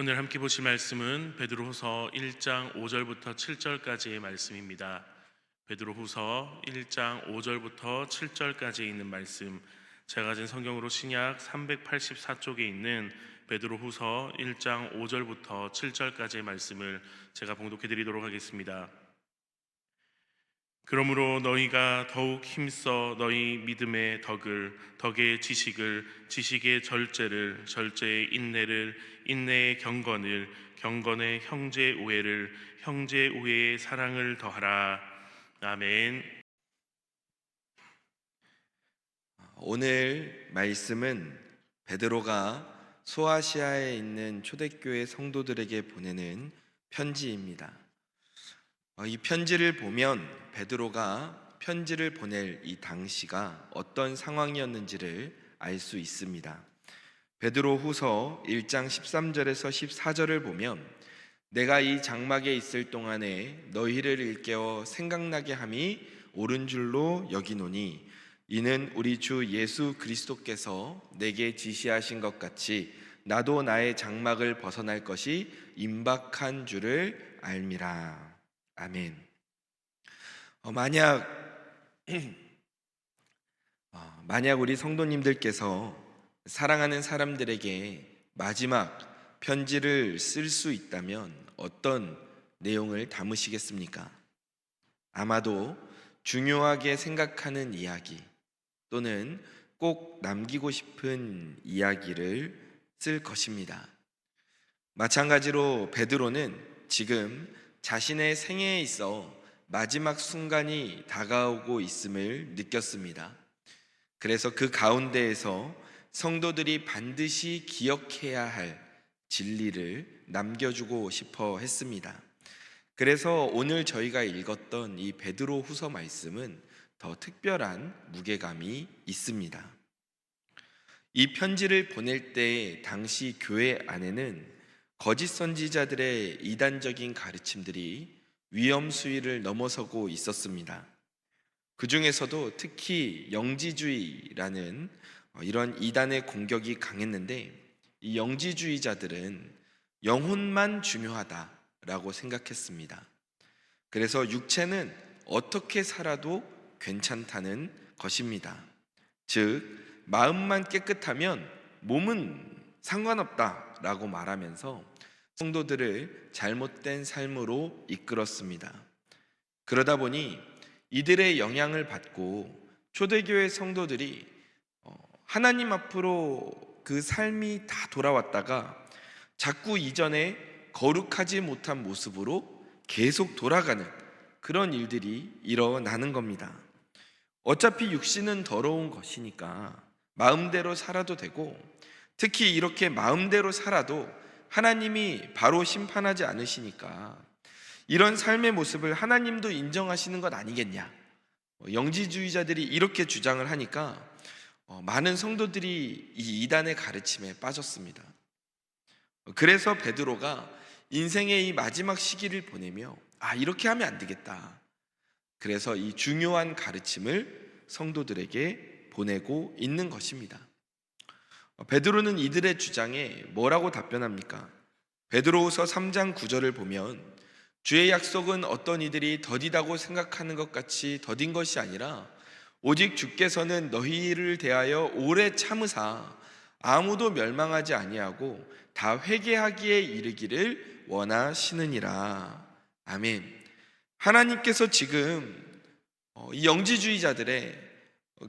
오늘 함께 보실 말씀은 베드로후서 1장 5절부터 7절까지의 말씀입니다. 베드로후서 1장 5절부터 7절까지 있는 말씀, 제가 가진 성경으로 신약 384쪽에 있는 베드로후서 1장 5절부터 7절까지의 말씀을 제가 봉독해 드리도록 하겠습니다. 그러므로 너희가 더욱 힘써 너희 믿음의 덕을, 덕의 지식을, 지식의 절제를, 절제의 인내를, 인내의 경건을, 경건의 형제 우애를, 형제 우애의 사랑을 더하라. 아멘. 오늘 말씀은 베드로가 소아시아에 있는 초대교회 성도들에게 보내는 편지입니다. 이 편지를 보면 베드로가 편지를 보낼 이 당시가 어떤 상황이었는지를 알 수 있습니다. 베드로 후서 1장 13절에서 14절을 보면 내가 이 장막에 있을 동안에 너희를 일깨워 생각나게 함이 옳은 줄로 여기노니 이는 우리 주 예수 그리스도께서 내게 지시하신 것 같이 나도 나의 장막을 벗어날 것이 임박한 줄을 알미라. 아멘. 만약 우리 성도님들께서 사랑하는 사람들에게 마지막 편지를 쓸 수 있다면 어떤 내용을 담으시겠습니까? 아마도 중요하게 생각하는 이야기 또는 꼭 남기고 싶은 이야기를 쓸 것입니다. 마찬가지로 베드로는 지금 자신의 생애에 있어 마지막 순간이 다가오고 있음을 느꼈습니다. 그래서 그 가운데에서 성도들이 반드시 기억해야 할 진리를 남겨주고 싶어 했습니다. 그래서 오늘 저희가 읽었던 이 베드로 후서 말씀은 더 특별한 무게감이 있습니다. 이 편지를 보낼 때 당시 교회 안에는 거짓 선지자들의 이단적인 가르침들이 위험 수위를 넘어서고 있었습니다. 그 중에서도 특히 영지주의라는 이런 이단의 공격이 강했는데 이 영지주의자들은 영혼만 중요하다라고 생각했습니다. 그래서 육체는 어떻게 살아도 괜찮다는 것입니다. 즉 마음만 깨끗하면 몸은 상관없다라고 말하면서 성도들을 잘못된 삶으로 이끌었습니다. 그러다 보니 이들의 영향을 받고 초대교회 성도들이 하나님 앞으로 그 삶이 다 돌아왔다가 자꾸 이전에 거룩하지 못한 모습으로 계속 돌아가는 그런 일들이 일어나는 겁니다. 어차피 육신은 더러운 것이니까 마음대로 살아도 되고, 특히 이렇게 마음대로 살아도 하나님이 바로 심판하지 않으시니까 이런 삶의 모습을 하나님도 인정하시는 것 아니겠냐, 영지주의자들이 이렇게 주장을 하니까 많은 성도들이 이 이단의 가르침에 빠졌습니다. 그래서 베드로가 인생의 이 마지막 시기를 보내며 이렇게 하면 안 되겠다, 그래서 이 중요한 가르침을 성도들에게 보내고 있는 것입니다. 베드로는 이들의 주장에 뭐라고 답변합니까? 베드로후서 3장 9절을 보면 주의 약속은 어떤 이들이 더디다고 생각하는 것 같이 더딘 것이 아니라 오직 주께서는 너희를 대하여 오래 참으사 아무도 멸망하지 아니하고 다 회개하기에 이르기를 원하시느니라. 아멘. 하나님께서 지금 이 영지주의자들의,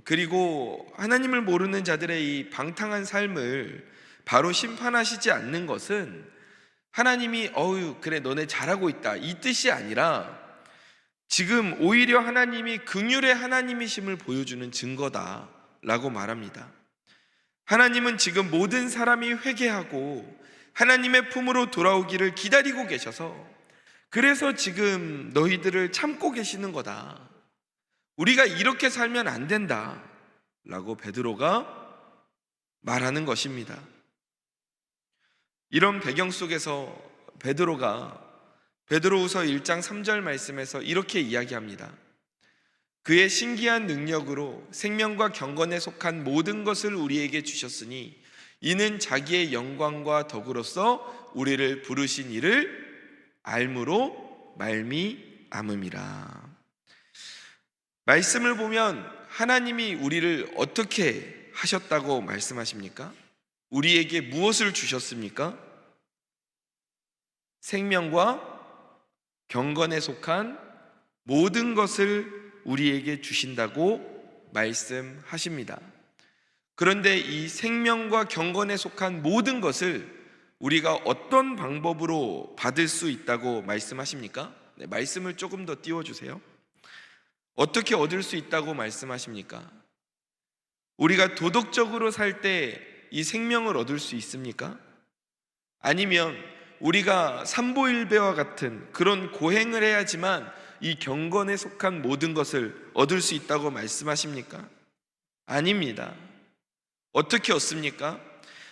그리고 하나님을 모르는 자들의 이 방탕한 삶을 바로 심판하시지 않는 것은 하나님이 그래 너네 잘하고 있다 이 뜻이 아니라 지금 오히려 하나님이 긍휼의 하나님이심을 보여주는 증거다라고 말합니다. 하나님은 지금 모든 사람이 회개하고 하나님의 품으로 돌아오기를 기다리고 계셔서, 그래서 지금 너희들을 참고 계시는 거다, 우리가 이렇게 살면 안 된다 라고 베드로가 말하는 것입니다. 이런 배경 속에서 베드로가 베드로후서 1장 3절 말씀에서 이렇게 이야기합니다. 그의 신기한 능력으로 생명과 경건에 속한 모든 것을 우리에게 주셨으니 이는 자기의 영광과 덕으로서 우리를 부르신 이를 알므로 말미암음이라. 말씀을 보면 하나님이 우리를 어떻게 하셨다고 말씀하십니까? 우리에게 무엇을 주셨습니까? 생명과 경건에 속한 모든 것을 우리에게 주신다고 말씀하십니다. 그런데 이 생명과 경건에 속한 모든 것을 우리가 어떤 방법으로 받을 수 있다고 말씀하십니까? 네, 말씀을 조금 더 띄워주세요. 어떻게 얻을 수 있다고 말씀하십니까? 우리가 도덕적으로 살 때 이 생명을 얻을 수 있습니까? 아니면 우리가 삼보일배와 같은 그런 고행을 해야지만 이 경건에 속한 모든 것을 얻을 수 있다고 말씀하십니까? 아닙니다. 어떻게 얻습니까?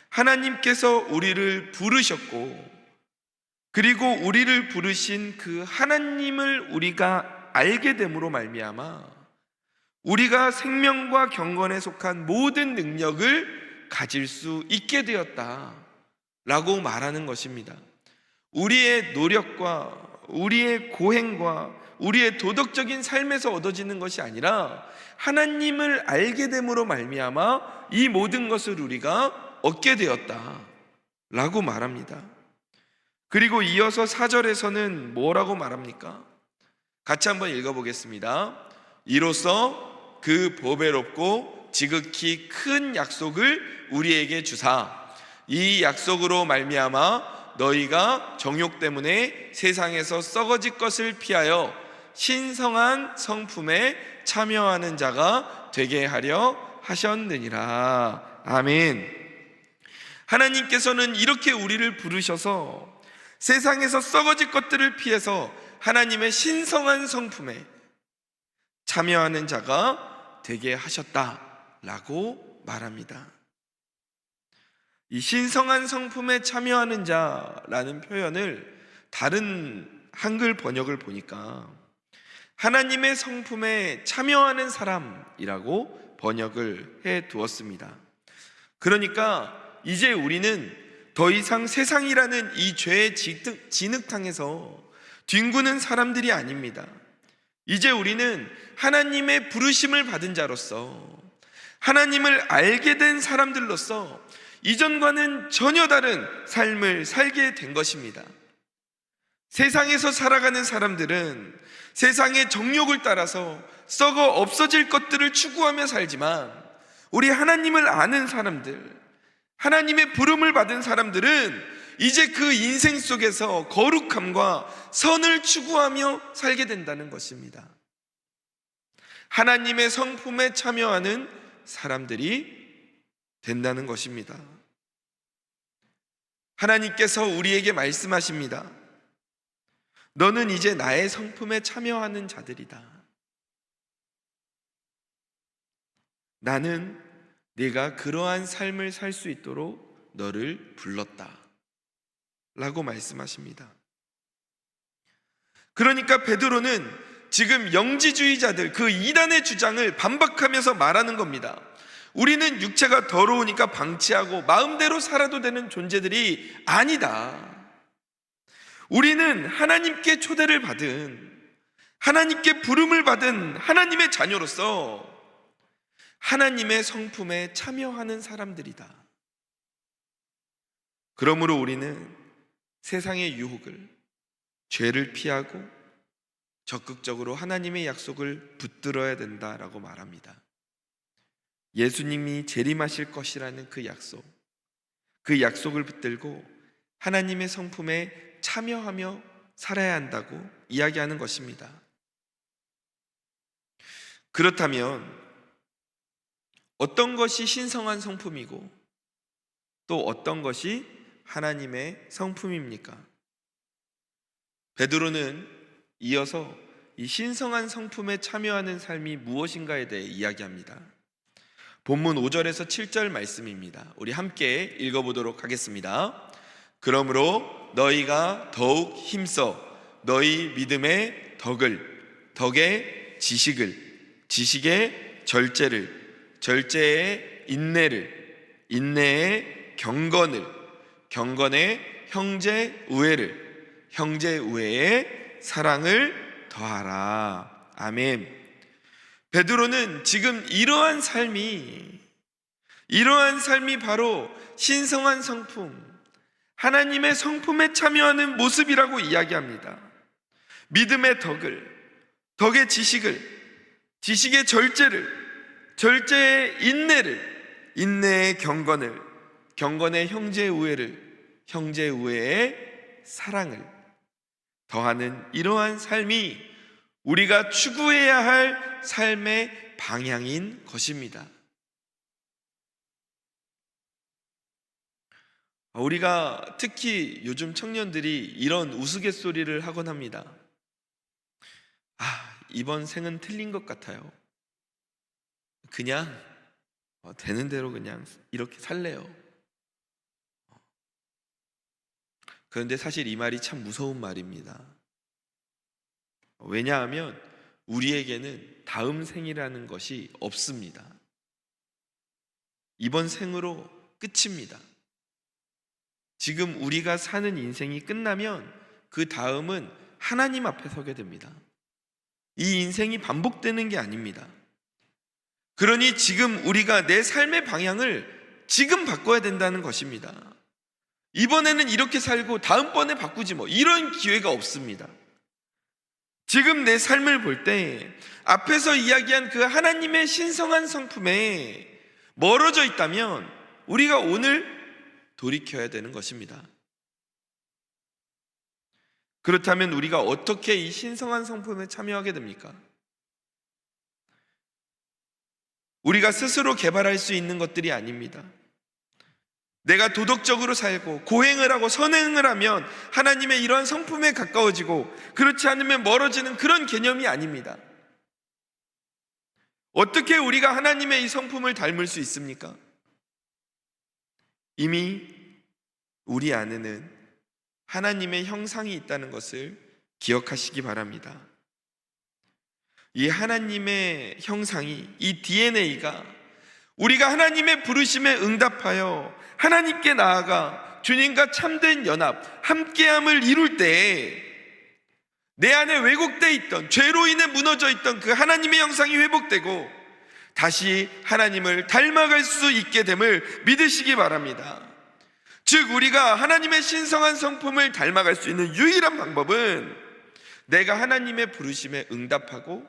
하나님께서 우리를 부르셨고, 그리고 우리를 부르신 그 하나님을 우리가 알게 됨으로 말미암아 우리가 생명과 경건에 속한 모든 능력을 가질 수 있게 되었다라고 말하는 것입니다. 우리의 노력과 우리의 고행과 우리의 도덕적인 삶에서 얻어지는 것이 아니라 하나님을 알게 됨으로 말미암아 이 모든 것을 우리가 얻게 되었다라고 말합니다. 그리고 이어서 4절에서는 뭐라고 말합니까? 같이 한번 읽어보겠습니다. 이로써 그 보배롭고 지극히 큰 약속을 우리에게 주사 이 약속으로 말미암아 너희가 정욕 때문에 세상에서 썩어질 것을 피하여 신성한 성품에 참여하는 자가 되게 하려 하셨느니라. 아멘. 하나님께서는 이렇게 우리를 부르셔서 세상에서 썩어질 것들을 피해서 하나님의 신성한 성품에 참여하는 자가 되게 하셨다라고 말합니다. 이 신성한 성품에 참여하는 자라는 표현을 다른 한글 번역을 보니까 하나님의 성품에 참여하는 사람이라고 번역을 해 두었습니다. 그러니까 이제 우리는 더 이상 세상이라는 이 죄의 진흙탕에서 뒹구는 사람들이 아닙니다. 이제 우리는 하나님의 부르심을 받은 자로서 하나님을 알게 된 사람들로서 이전과는 전혀 다른 삶을 살게 된 것입니다. 세상에서 살아가는 사람들은 세상의 정욕을 따라서 썩어 없어질 것들을 추구하며 살지만 우리 하나님을 아는 사람들, 하나님의 부름을 받은 사람들은 이제 그 인생 속에서 거룩함과 선을 추구하며 살게 된다는 것입니다. 하나님의 성품에 참여하는 사람들이 된다는 것입니다. 하나님께서 우리에게 말씀하십니다. 너는 이제 나의 성품에 참여하는 자들이다. 나는 네가 그러한 삶을 살 수 있도록 너를 불렀다 라고 말씀하십니다. 그러니까 베드로는 지금 영지주의자들 그 이단의 주장을 반박하면서 말하는 겁니다. 우리는 육체가 더러우니까 방치하고 마음대로 살아도 되는 존재들이 아니다. 우리는 하나님께 초대를 받은, 하나님께 부름을 받은 하나님의 자녀로서 하나님의 성품에 참여하는 사람들이다. 그러므로 우리는 세상의 유혹을, 죄를 피하고 적극적으로 하나님의 약속을 붙들어야 된다라고 말합니다. 예수님이 재림하실 것이라는 그 약속을 붙들고 하나님의 성품에 참여하며 살아야 한다고 이야기하는 것입니다. 그렇다면 어떤 것이 신성한 성품이고 또 어떤 것이 하나님의 성품입니까? 베드로는 이어서 이 신성한 성품에 참여하는 삶이 무엇인가에 대해 이야기합니다. 본문 5절에서 7절 말씀입니다. 우리 함께 읽어보도록 하겠습니다. 그러므로 너희가 더욱 힘써 너희 믿음의 덕을, 덕의 지식을, 지식의 절제를, 절제의 인내를, 인내의 경건의 형제 우애를, 형제 우애의 사랑을 더하라. 아멘. 베드로는 지금 이러한 삶이 바로 신성한 성품, 하나님의 성품에 참여하는 모습이라고 이야기합니다. 믿음의 덕의 지식을, 지식의 절제의 인내의 경건의 형제 우애의 사랑을 더하는 이러한 삶이 우리가 추구해야 할 삶의 방향인 것입니다. 우리가 특히 요즘 청년들이 이런 우스갯소리를 하곤 합니다. 이번 생은 틀린 것 같아요. 그냥 되는 대로 그냥 이렇게 살래요. 그런데 사실 이 말이 참 무서운 말입니다. 왜냐하면 우리에게는 다음 생이라는 것이 없습니다. 이번 생으로 끝입니다. 지금 우리가 사는 인생이 끝나면 그 다음은 하나님 앞에 서게 됩니다. 이 인생이 반복되는 게 아닙니다. 그러니 지금 우리가 내 삶의 방향을 지금 바꿔야 된다는 것입니다. 이번에는 이렇게 살고 다음번에 바꾸지 이런 기회가 없습니다. 지금 내 삶을 볼 때 앞에서 이야기한 그 하나님의 신성한 성품에 멀어져 있다면 우리가 오늘 돌이켜야 되는 것입니다. 그렇다면 우리가 어떻게 이 신성한 성품에 참여하게 됩니까? 우리가 스스로 개발할 수 있는 것들이 아닙니다. 내가 도덕적으로 살고 고행을 하고 선행을 하면 하나님의 이러한 성품에 가까워지고, 그렇지 않으면 멀어지는 그런 개념이 아닙니다. 어떻게 우리가 하나님의 이 성품을 닮을 수 있습니까? 이미 우리 안에는 하나님의 형상이 있다는 것을 기억하시기 바랍니다. 이 하나님의 형상이, 이 DNA가 우리가 하나님의 부르심에 응답하여 하나님께 나아가 주님과 참된 연합, 함께함을 이룰 때 내 안에 왜곡되어 있던, 죄로 인해 무너져 있던 그 하나님의 형상이 회복되고 다시 하나님을 닮아갈 수 있게 됨을 믿으시기 바랍니다. 즉 우리가 하나님의 신성한 성품을 닮아갈 수 있는 유일한 방법은 내가 하나님의 부르심에 응답하고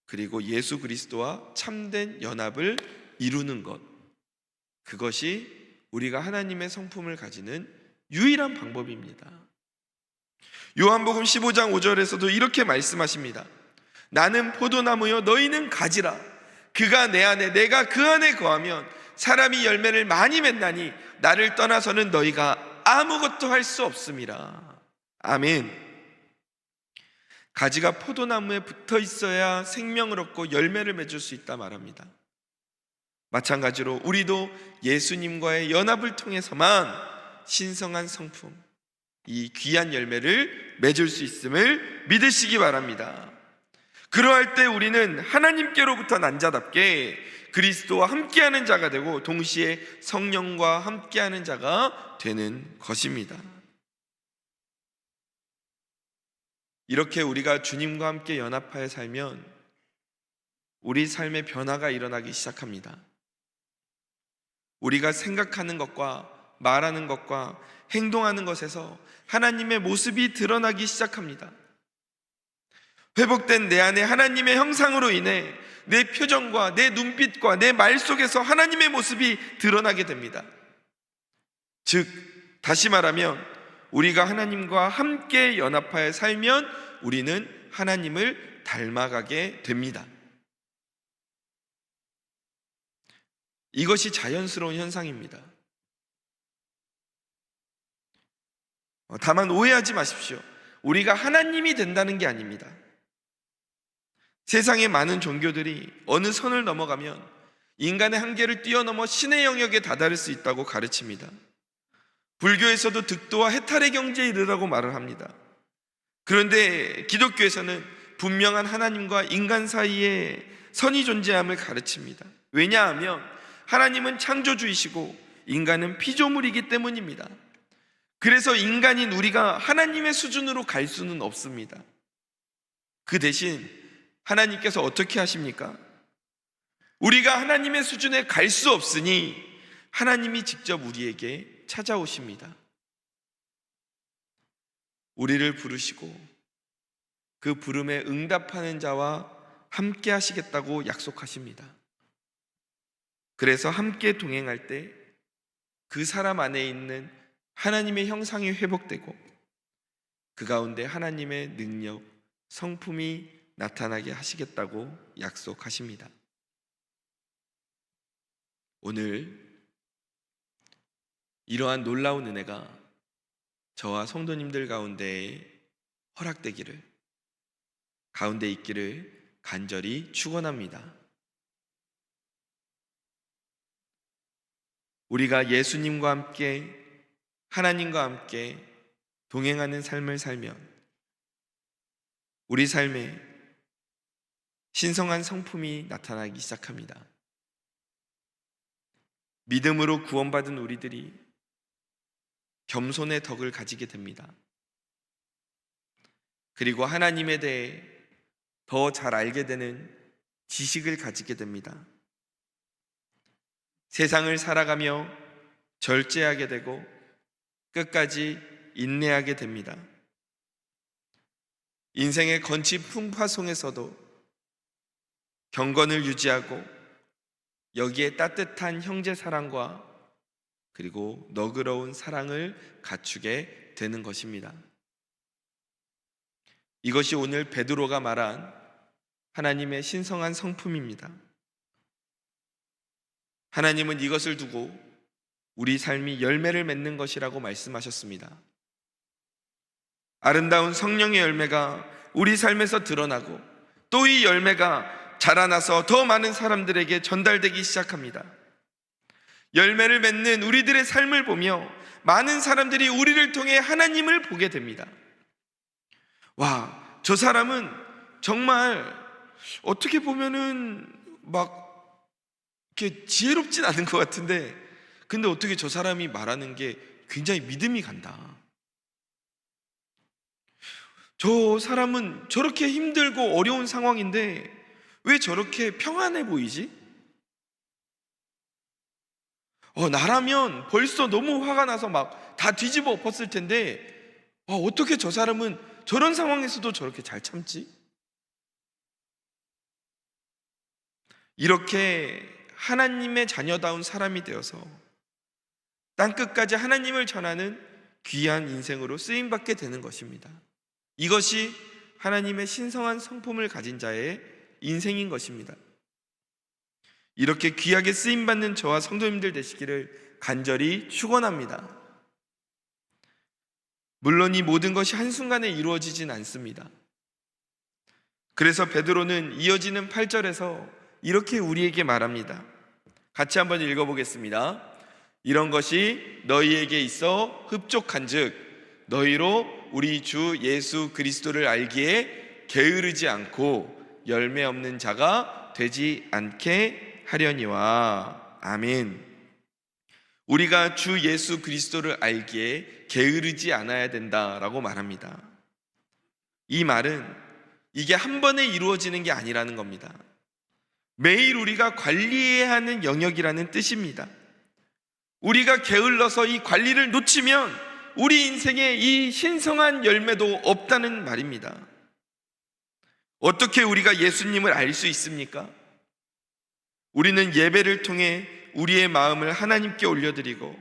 그리고 예수 그리스도와 참된 연합을 이루는 것, 그것이 우리가 하나님의 성품을 가지는 유일한 방법입니다. 요한복음 15장 5절에서도 이렇게 말씀하십니다. 나는 포도나무요 너희는 가지라. 그가 내 안에 내가 그 안에 거하면 사람이 열매를 많이 맺나니 나를 떠나서는 너희가 아무것도 할 수 없음이라. 아멘. 가지가 포도나무에 붙어 있어야 생명을 얻고 열매를 맺을 수 있다 말합니다. 마찬가지로 우리도 예수님과의 연합을 통해서만 신성한 성품, 이 귀한 열매를 맺을 수 있음을 믿으시기 바랍니다. 그러할 때 우리는 하나님께로부터 난 자답게 그리스도와 함께하는 자가 되고 동시에 성령과 함께하는 자가 되는 것입니다. 이렇게 우리가 주님과 함께 연합하여 살면 우리 삶의 변화가 일어나기 시작합니다. 우리가 생각하는 것과 말하는 것과 행동하는 것에서 하나님의 모습이 드러나기 시작합니다. 회복된 내 안에 하나님의 형상으로 인해 내 표정과 내 눈빛과 내 말 속에서 하나님의 모습이 드러나게 됩니다. 즉 다시 말하면 우리가 하나님과 함께 연합하여 살면 우리는 하나님을 닮아가게 됩니다. 이것이 자연스러운 현상입니다. 다만 오해하지 마십시오. 우리가 하나님이 된다는 게 아닙니다. 세상의 많은 종교들이 어느 선을 넘어가면 인간의 한계를 뛰어넘어 신의 영역에 다다를 수 있다고 가르칩니다. 불교에서도 득도와 해탈의 경지에 이르라고 말을 합니다. 그런데 기독교에서는 분명한 하나님과 인간 사이에 선이 존재함을 가르칩니다. 왜냐하면 하나님은 창조주이시고 인간은 피조물이기 때문입니다. 그래서 인간인 우리가 하나님의 수준으로 갈 수는 없습니다. 그 대신 하나님께서 어떻게 하십니까? 우리가 하나님의 수준에 갈 수 없으니 하나님이 직접 우리에게 찾아오십니다. 우리를 부르시고 그 부름에 응답하는 자와 함께 하시겠다고 약속하십니다. 그래서 함께 동행할 때 그 사람 안에 있는 하나님의 형상이 회복되고 그 가운데 하나님의 능력, 성품이 나타나게 하시겠다고 약속하십니다. 오늘 이러한 놀라운 은혜가 저와 성도님들 가운데 허락되기를, 가운데 있기를 간절히 축원합니다. 우리가 예수님과 함께, 하나님과 함께 동행하는 삶을 살면 우리 삶에 신성한 성품이 나타나기 시작합니다. 믿음으로 구원받은 우리들이 겸손의 덕을 가지게 됩니다. 그리고 하나님에 대해 더 잘 알게 되는 지식을 가지게 됩니다. 세상을 살아가며 절제하게 되고 끝까지 인내하게 됩니다. 인생의 건치 풍파송에서도 경건을 유지하고 여기에 따뜻한 형제 사랑과 그리고 너그러운 사랑을 갖추게 되는 것입니다. 이것이 오늘 베드로가 말한 하나님의 신성한 성품입니다. 하나님은 이것을 두고 우리 삶이 열매를 맺는 것이라고 말씀하셨습니다. 아름다운 성령의 열매가 우리 삶에서 드러나고 또 이 열매가 자라나서 더 많은 사람들에게 전달되기 시작합니다. 열매를 맺는 우리들의 삶을 보며 많은 사람들이 우리를 통해 하나님을 보게 됩니다. 와, 저 사람은 정말 어떻게 보면은 막 이렇게 지혜롭진 않은 것 같은데 근데 어떻게 저 사람이 말하는 게 굉장히 믿음이 간다. 저 사람은 저렇게 힘들고 어려운 상황인데 왜 저렇게 평안해 보이지? 나라면 벌써 너무 화가 나서 막 다 뒤집어 엎었을 텐데 어떻게 저 사람은 저런 상황에서도 저렇게 잘 참지? 이렇게 하나님의 자녀다운 사람이 되어서 땅끝까지 하나님을 전하는 귀한 인생으로 쓰임받게 되는 것입니다. 이것이 하나님의 신성한 성품을 가진 자의 인생인 것입니다. 이렇게 귀하게 쓰임받는 저와 성도님들 되시기를 간절히 축원합니다. 물론 이 모든 것이 한순간에 이루어지진 않습니다. 그래서 베드로는 이어지는 8절에서 이렇게 우리에게 말합니다. 같이 한번 읽어보겠습니다. 이런 것이 너희에게 있어 흡족한즉 너희로 우리 주 예수 그리스도를 알기에 게으르지 않고 열매 없는 자가 되지 않게 하려니와. 아멘. 우리가 주 예수 그리스도를 알기에 게으르지 않아야 된다라고 말합니다. 이 말은 이게 한 번에 이루어지는 게 아니라는 겁니다. 매일 우리가 관리해야 하는 영역이라는 뜻입니다. 우리가 게을러서 이 관리를 놓치면 우리 인생에 이 신성한 열매도 없다는 말입니다. 어떻게 우리가 예수님을 알 수 있습니까? 우리는 예배를 통해 우리의 마음을 하나님께 올려드리고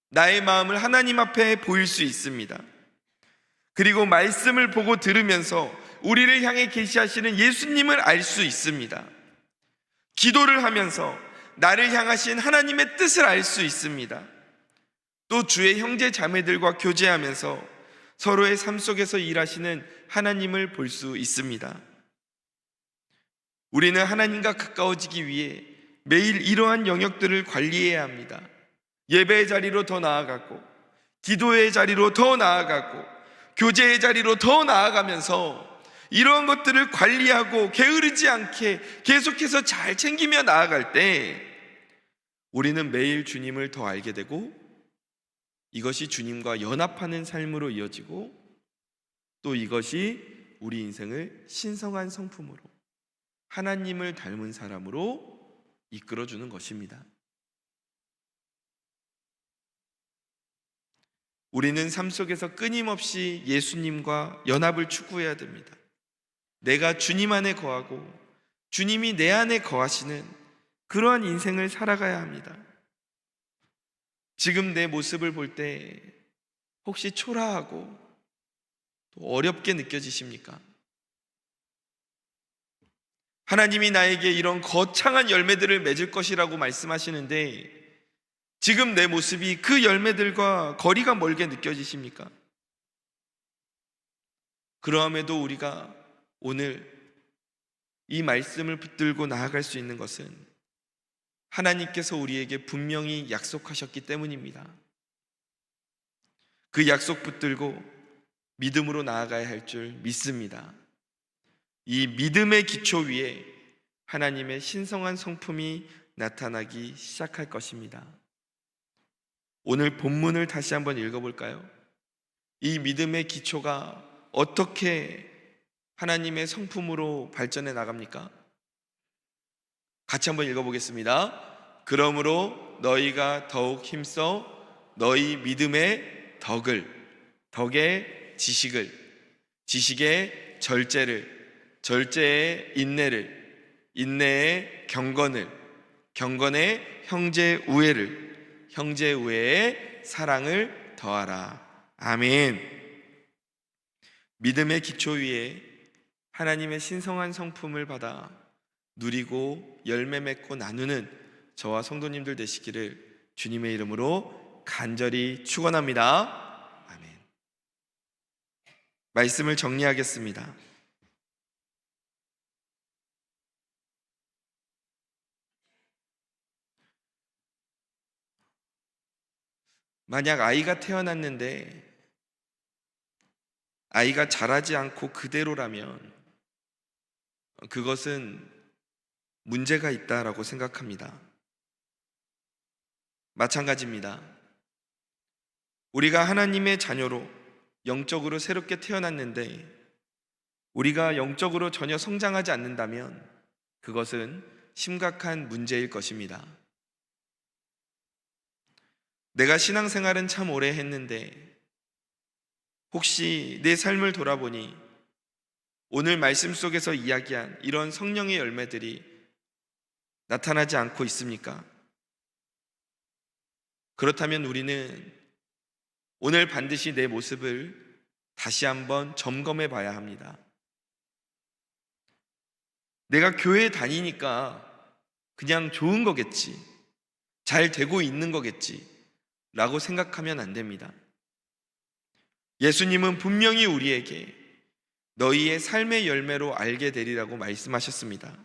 나의 마음을 하나님 앞에 보일 수 있습니다. 그리고 말씀을 보고 들으면서 우리를 향해 계시하시는 예수님을 알 수 있습니다. 기도를 하면서 나를 향하신 하나님의 뜻을 알 수 있습니다. 또 주의 형제 자매들과 교제하면서 서로의 삶 속에서 일하시는 하나님을 볼 수 있습니다. 우리는 하나님과 가까워지기 위해 매일 이러한 영역들을 관리해야 합니다. 예배의 자리로 더 나아가고 기도의 자리로 더 나아가고 교제의 자리로 더 나아가면서 이러한 것들을 관리하고 게으르지 않게 계속해서 잘 챙기며 나아갈 때 우리는 매일 주님을 더 알게 되고 이것이 주님과 연합하는 삶으로 이어지고 또 이것이 우리 인생을 신성한 성품으로 하나님을 닮은 사람으로 이끌어주는 것입니다. 우리는 삶 속에서 끊임없이 예수님과 연합을 추구해야 됩니다. 내가 주님 안에 거하고 주님이 내 안에 거하시는 그러한 인생을 살아가야 합니다. 지금 내 모습을 볼 때 혹시 초라하고 또 어렵게 느껴지십니까? 하나님이 나에게 이런 거창한 열매들을 맺을 것이라고 말씀하시는데 지금 내 모습이 그 열매들과 거리가 멀게 느껴지십니까? 그러함에도 우리가 오늘 이 말씀을 붙들고 나아갈 수 있는 것은 하나님께서 우리에게 분명히 약속하셨기 때문입니다. 그 약속 붙들고 믿음으로 나아가야 할 줄 믿습니다. 이 믿음의 기초 위에 하나님의 신성한 성품이 나타나기 시작할 것입니다. 오늘 본문을 다시 한번 읽어볼까요? 이 믿음의 기초가 어떻게 하나님의 성품으로 발전해 나갑니까? 같이 한번 읽어보겠습니다. 그러므로 너희가 더욱 힘써 너희 믿음의 덕의 지식을, 지식의 절제의 인내의 경건의 형제 우애의 사랑을 더하라. 아멘. 믿음의 기초 위에 하나님의 신성한 성품을 받아 누리고 열매 맺고 나누는 저와 성도님들 되시기를 주님의 이름으로 간절히 축원합니다. 아멘. 말씀을 정리하겠습니다. 만약 아이가 태어났는데 아이가 자라지 않고 그대로라면 그것은 문제가 있다라고 생각합니다. 마찬가지입니다. 우리가 하나님의 자녀로 영적으로 새롭게 태어났는데 우리가 영적으로 전혀 성장하지 않는다면 그것은 심각한 문제일 것입니다. 내가 신앙생활은 참 오래 했는데 혹시 내 삶을 돌아보니 오늘 말씀 속에서 이야기한 이런 성령의 열매들이 나타나지 않고 있습니까? 그렇다면 우리는 오늘 반드시 내 모습을 다시 한번 점검해 봐야 합니다. 내가 교회에 다니니까 그냥 좋은 거겠지, 잘 되고 있는 거겠지 라고 생각하면 안 됩니다. 예수님은 분명히 우리에게 너희의 삶의 열매로 알게 되리라고 말씀하셨습니다.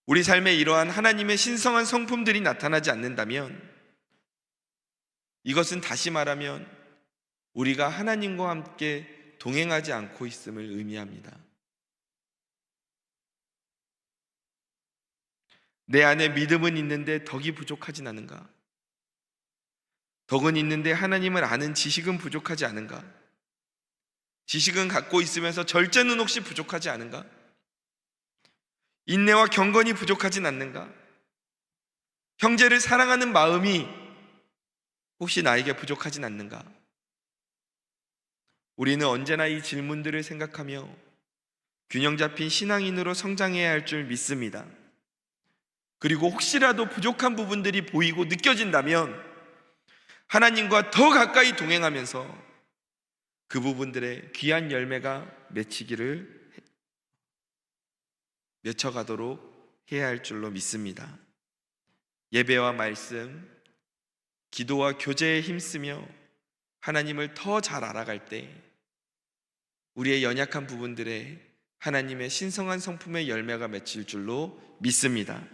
우리 삶에 이러한 하나님의 신성한 성품들이 나타나지 않는다면 이것은 다시 말하면 우리가 하나님과 함께 동행하지 않고 있음을 의미합니다. 내 안에 믿음은 있는데 덕이 부족하진 않은가? 덕은 있는데 하나님을 아는 지식은 부족하지 않은가? 지식은 갖고 있으면서 절제는 혹시 부족하지 않은가? 인내와 경건이 부족하진 않는가? 형제를 사랑하는 마음이 혹시 나에게 부족하진 않는가? 우리는 언제나 이 질문들을 생각하며 균형 잡힌 신앙인으로 성장해야 할 줄 믿습니다. 그리고 혹시라도 부족한 부분들이 보이고 느껴진다면 하나님과 더 가까이 동행하면서 그 부분들의 귀한 열매가 맺혀가도록 해야 할 줄로 믿습니다. 예배와 말씀, 기도와 교제에 힘쓰며 하나님을 더 잘 알아갈 때 우리의 연약한 부분들에 하나님의 신성한 성품의 열매가 맺힐 줄로 믿습니다.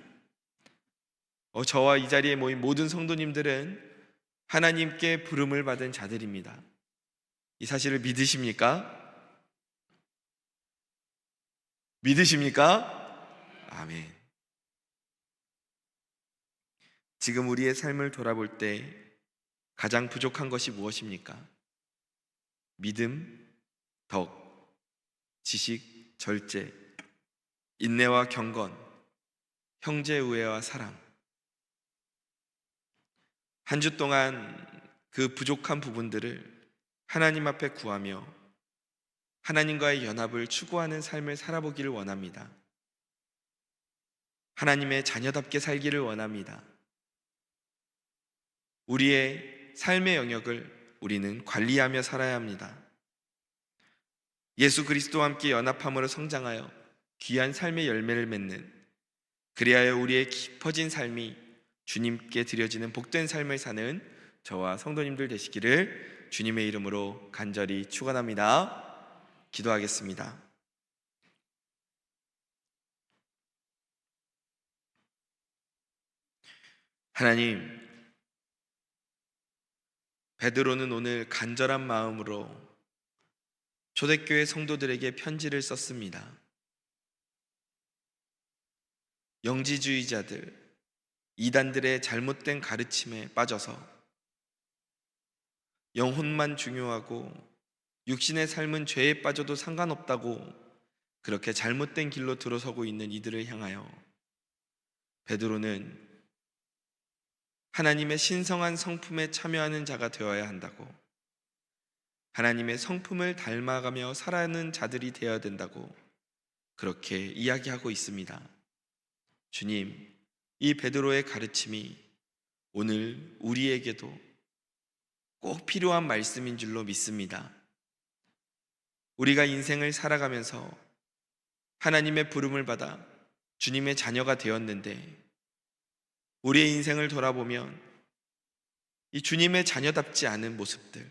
저와 이 자리에 모인 모든 성도님들은 하나님께 부름을 받은 자들입니다. 이 사실을 믿으십니까? 믿으십니까? 아멘. 지금 우리의 삶을 돌아볼 때 가장 부족한 것이 무엇입니까? 믿음, 덕, 지식, 절제, 인내와 경건, 형제 우애와 사랑. 한 주 동안 그 부족한 부분들을 하나님 앞에 구하며 하나님과의 연합을 추구하는 삶을 살아보기를 원합니다. 하나님의 자녀답게 살기를 원합니다. 우리의 삶의 영역을 우리는 관리하며 살아야 합니다. 예수 그리스도와 함께 연합함으로 성장하여 귀한 삶의 열매를 맺는, 그리하여 우리의 깊어진 삶이 주님께 드려지는 복된 삶을 사는 저와 성도님들 되시기를 주님의 이름으로 간절히 축원합니다. 기도하겠습니다. 하나님, 베드로는 오늘 간절한 마음으로 초대교회 성도들에게 편지를 썼습니다. 영지주의자들, 이단들의 잘못된 가르침에 빠져서 영혼만 중요하고 육신의 삶은 죄에 빠져도 상관없다고 그렇게 잘못된 길로 들어서고 있는 이들을 향하여 베드로는 하나님의 신성한 성품에 참여하는 자가 되어야 한다고, 하나님의 성품을 닮아가며 살아가는 자들이 되어야 된다고 그렇게 이야기하고 있습니다. 주님, 이 베드로의 가르침이 오늘 우리에게도 꼭 필요한 말씀인 줄로 믿습니다. 우리가 인생을 살아가면서 하나님의 부름을 받아 주님의 자녀가 되었는데 우리의 인생을 돌아보면 이 주님의 자녀답지 않은 모습들,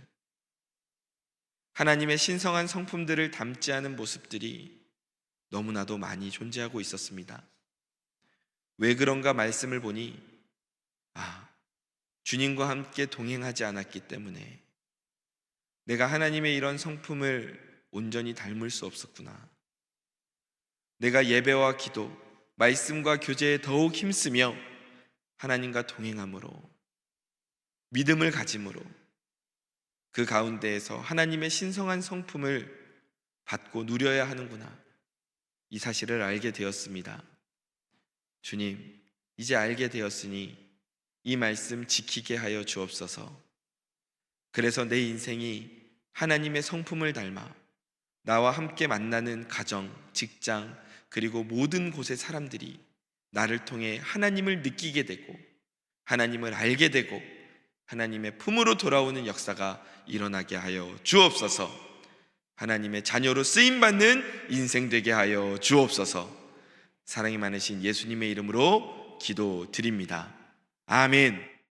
하나님의 신성한 성품들을 담지 않은 모습들이 너무나도 많이 존재하고 있었습니다. 왜 그런가 말씀을 보니 주님과 함께 동행하지 않았기 때문에 내가 하나님의 이런 성품을 온전히 닮을 수 없었구나. 내가 예배와 기도, 말씀과 교제에 더욱 힘쓰며 하나님과 동행함으로, 믿음을 가짐으로 그 가운데에서 하나님의 신성한 성품을 받고 누려야 하는구나, 이 사실을 알게 되었습니다. 주님, 이제 알게 되었으니 이 말씀 지키게 하여 주옵소서. 그래서 내 인생이 하나님의 성품을 닮아 나와 함께 만나는 가정, 직장, 그리고 모든 곳의 사람들이 나를 통해 하나님을 느끼게 되고 하나님을 알게 되고 하나님의 품으로 돌아오는 역사가 일어나게 하여 주옵소서. 하나님의 자녀로 쓰임받는 인생 되게 하여 주옵소서. 사랑이 많으신 예수님의 이름으로 기도드립니다. 아멘.